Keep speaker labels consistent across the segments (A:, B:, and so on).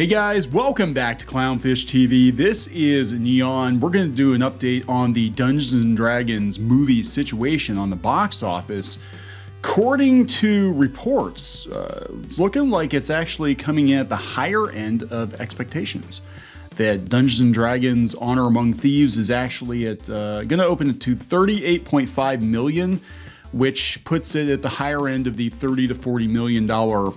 A: Hey guys, welcome back to Clownfish TV. This is Neon. We're going to do an update on the Dungeons & Dragons movie situation on the box office. According to reports, it's looking like it's actually coming in at the higher end of expectations. That Dungeons & Dragons Honor Among Thieves is actually at going to open to $38.5 million, which puts it at the higher end of the $30 to $40 million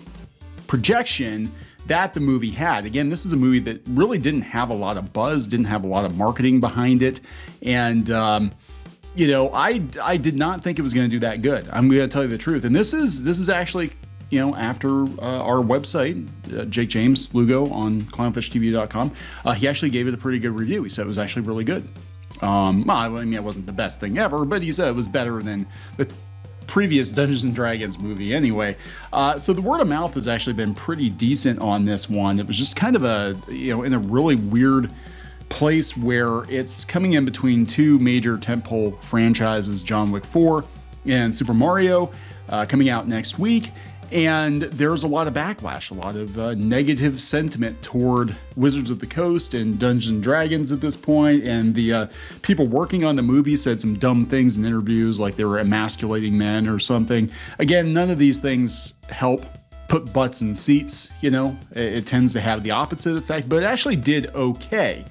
A: projection that the movie had. Again, this is a movie that really didn't have a lot of buzz, didn't have a lot of marketing behind it. And, you know, I did not think it was going to do that good. I'm going to tell you the truth. And this is actually, you know, after our website, Jake James Lugo on clownfishtv.com, he actually gave it a pretty good review. He said it was actually really good. Well, I mean, it wasn't the best thing ever, but he said it was better than the previous Dungeons & Dragons movie anyway. So the word of mouth has actually been pretty decent on this one. It was just kind of a, you know, in a really weird place where it's coming in between two major tentpole franchises, John Wick 4 and Super Mario, coming out next week. And there's a lot of backlash, a lot of negative sentiment toward Wizards of the Coast and Dungeons & Dragons at this point. And the people working on the movie said some dumb things in interviews, like they were emasculating men or something. Again, none of these things help put butts in seats, you know. It tends to have the opposite effect, but it actually did okay.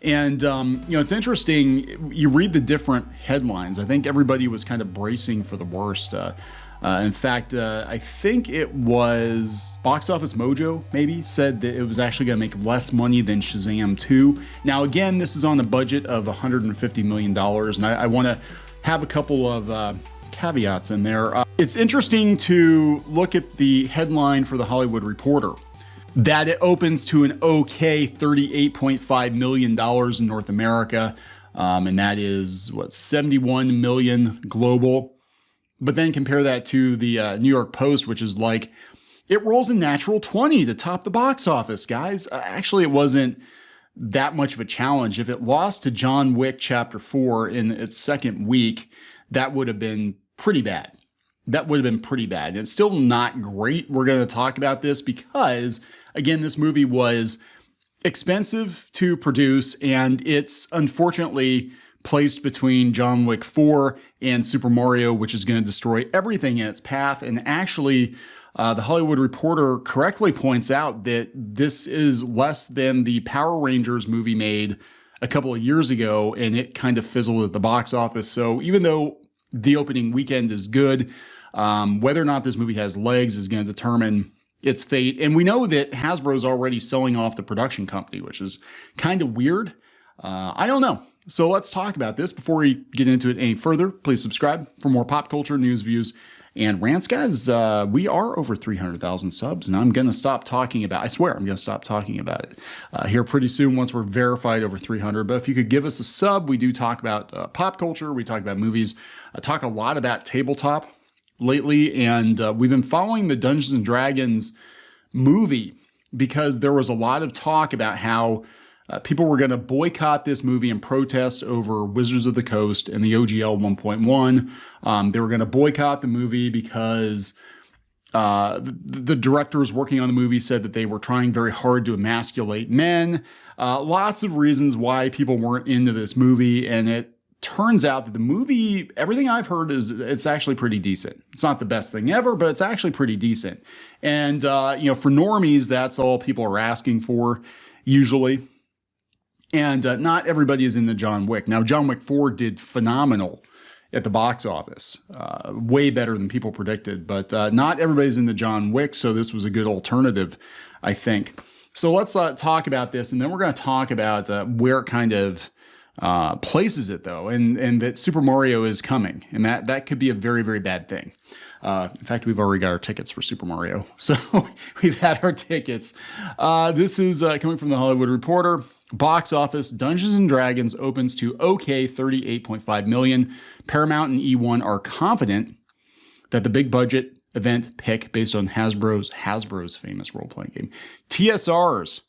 A: And, you know, it's interesting, you read the different headlines. I think everybody was kind of bracing for the worst. In fact, I think it was Box Office Mojo maybe said that it was actually going to make less money than Shazam 2. Now, again, this is on a budget of $150 million, and I want to have a couple of caveats in there. It's interesting to look at the headline for The Hollywood Reporter, that it opens to an okay $38.5 million in North America, and that is, what, 71 million global. But then compare that to the New York Post, which is like, it rolls a natural 20 to top the box office, guys. Actually, it wasn't that much of a challenge. If it lost to John Wick Chapter 4 in its second week, that would have been pretty bad. That would have been pretty bad. It's still not great. We're going to talk about this because, again, this movie was expensive to produce, and it's unfortunately placed between John Wick 4 and Super Mario, which is going to destroy everything in its path. And actually, the Hollywood Reporter correctly points out that this is less than the Power Rangers movie made a couple of years ago, and it kind of fizzled at the box office. So even though the opening weekend is good, whether or not this movie has legs is going to determine its fate. And we know that Hasbro's already selling off the production company, which is kind of weird. I don't know. So let's talk about this. Before we get into it any further, please subscribe for more pop culture news, views, and rants, guys. We are over 300,000 subs, and I'm going to stop talking about, I swear I'm going to stop talking about it here pretty soon once we're verified over 300. But if you could give us a sub, we do talk about pop culture. We talk about movies. I talk a lot about tabletop lately, and we've been following the Dungeons & Dragons movie because there was a lot of talk about how people were going to boycott this movie and protest over Wizards of the Coast and the OGL 1.1. They were going to boycott the movie because the directors working on the movie said that they were trying very hard to emasculate men. Lots of reasons why people weren't into this movie, and it turns out that the movie, everything I've heard is it's actually pretty decent. It's not the best thing ever, but it's actually pretty decent. And, you know, for normies, that's all people are asking for usually. And not everybody is into John Wick. Now, John Wick 4 did phenomenal at the box office, way better than people predicted. But not everybody's into John Wick, so this was a good alternative, I think. So let's talk about this, and then we're going to talk about where it kind of places it, though, and that Super Mario is coming, and that could be a very, very bad thing. In fact, we've already got our tickets for Super Mario, so we've had our tickets. This is coming from the Hollywood Reporter. Box office, Dungeons & Dragons opens to okay $38.5 million. Paramount and E1 are confident that the big budget event pick based on Hasbro's famous role-playing game, TSR's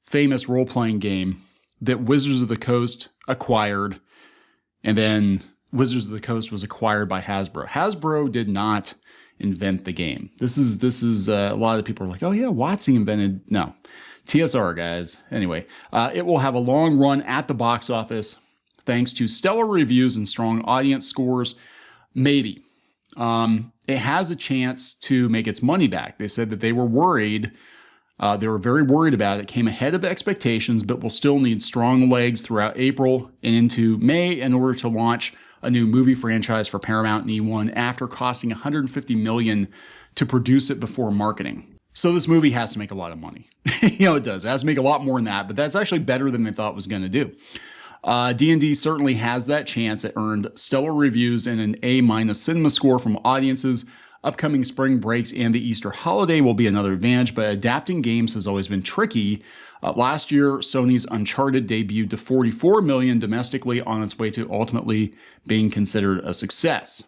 A: famous role-playing game that Wizards of the Coast acquired, and then Wizards of the Coast was acquired by Hasbro. Hasbro did not invent the game. This is a lot of people are like, oh yeah, WotC invented. No. TSR, guys. Anyway, it will have a long run at the box office thanks to stellar reviews and strong audience scores. Maybe. It has a chance to make its money back. They said that they were worried. They were very worried about it. It came ahead of expectations, but will still need strong legs throughout April and into May in order to launch a new movie franchise for Paramount and E1 after costing $150 million to produce it before marketing. So this movie has to make a lot of money. It does. It has to make a lot more than that, but that's actually better than they thought it was going to do. D&D certainly has that chance. It earned stellar reviews and an A- cinema score from audiences. Upcoming spring breaks and the Easter holiday will be another advantage, but adapting games has always been tricky. Last year, Sony's Uncharted debuted to $44 million domestically on its way to ultimately being considered a success.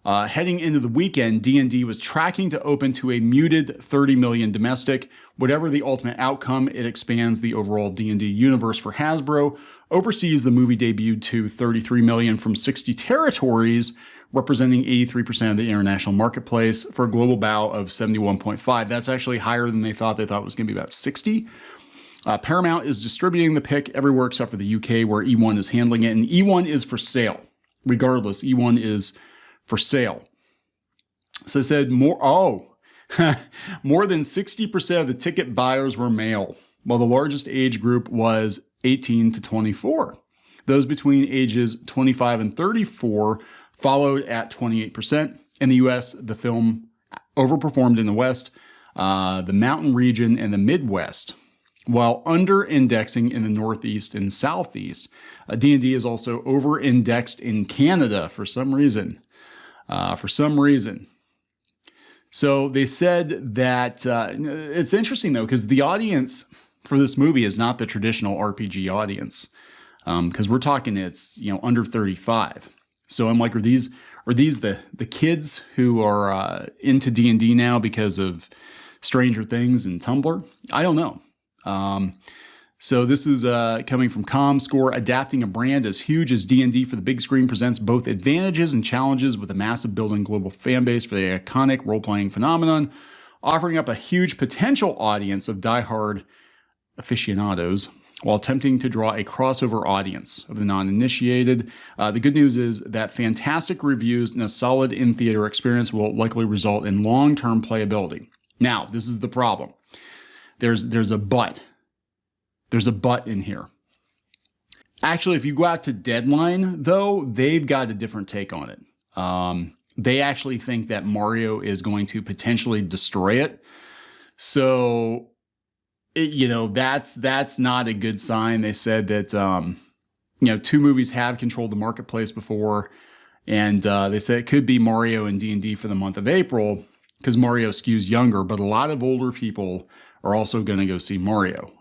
A: Heading into the weekend, D&D was tracking to open to a muted $30 million domestic. Whatever the ultimate outcome, it expands the overall D&D universe for Hasbro. Overseas, the movie debuted to $33 million from 60 territories, representing 83% of the international marketplace for a global bow of 71.5. That's actually higher than they thought. They thought it was going to be about 60. Paramount is distributing the pick everywhere except for the UK, where E1 is handling it, and E1 is for sale. Regardless, E1 is for sale. So it said more than 60% of the ticket buyers were male, while the largest age group was 18 to 24. Those between ages 25 and 34 followed at 28%. In the US, the film overperformed in the West, the Mountain region, and the Midwest, while under-indexing in the Northeast and Southeast. D&D is also over-indexed in Canada for some reason. So they said that it's interesting, though, because the audience for this movie is not the traditional RPG audience, because we're talking it's under 35. So I'm like, are these the kids who are into D&D now because of Stranger Things and Tumblr? I don't know. So this is coming from ComScore. Adapting a brand as huge as D&D for the big screen presents both advantages and challenges, with a massive building global fan base for the iconic role-playing phenomenon, offering up a huge potential audience of diehard aficionados, while attempting to draw a crossover audience of the non-initiated. The good news is that fantastic reviews and a solid in-theater experience will likely result in long-term playability. Now, this is the problem. There's a but. There's a but in here. Actually, if you go out to Deadline, though, they've got a different take on it. They actually think that Mario is going to potentially destroy it. So, that's not a good sign. They said that, two movies have controlled the marketplace before. And they said it could be Mario and D&D for the month of April, because Mario skews younger, but a lot of older people are also going to go see Mario.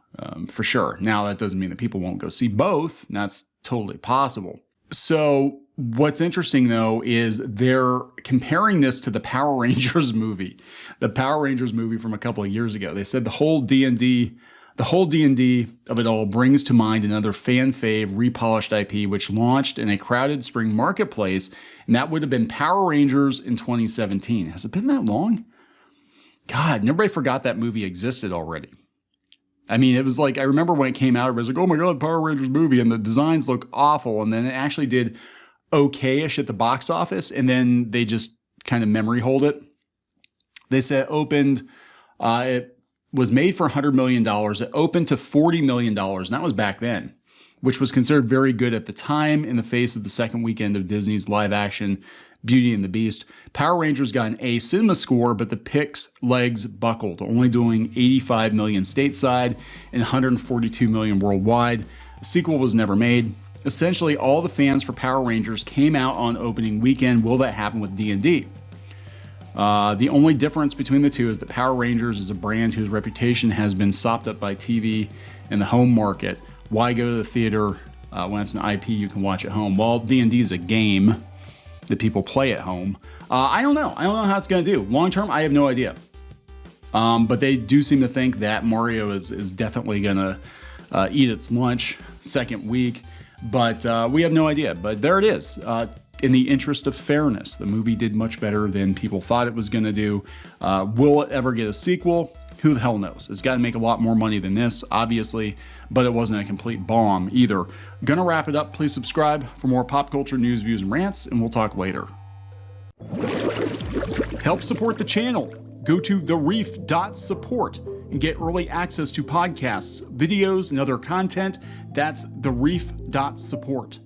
A: For sure. Now, that doesn't mean that people won't go see both. That's totally possible. So what's interesting, though, is they're comparing this to the Power Rangers movie, from a couple of years ago. They said the whole D&D of it all brings to mind another fan fave repolished IP, which launched in a crowded spring marketplace, and that would have been Power Rangers in 2017. Has it been that long? God, and everybody forgot that movie existed already. I mean, it was like, I remember when it came out, everybody was like, oh my God, Power Rangers movie, and the designs look awful. And then it actually did okay-ish at the box office, and then they just kind of memory hold it. They said it opened, it was made for $100 million. It opened to $40 million, and that was back then, which was considered very good at the time in the face of the second weekend of Disney's live-action Beauty and the Beast. Power Rangers got an A cinema score, but the pick's legs buckled, only doing $85 million stateside and $142 million worldwide. The sequel was never made. Essentially, all the fans for Power Rangers came out on opening weekend. Will that happen with D&D? The only difference between the two is that Power Rangers is a brand whose reputation has been sopped up by TV and the home market. Why go to the theater when it's an IP you can watch at home? Well, D&D is a game that people play at home. I don't know. I don't know how it's going to do. Long term, I have no idea. But they do seem to think that Mario is definitely going to eat its lunch second week. But we have no idea. But there it is. In the interest of fairness, the movie did much better than people thought it was going to do. Will it ever get a sequel? Who the hell knows? It's got to make a lot more money than this, obviously, but it wasn't a complete bomb either. Gonna wrap it up. Please subscribe for more pop culture news, views, and rants, and we'll talk later. Help support the channel. Go to thereef.support and get early access to podcasts, videos, and other content. That's thereef.support.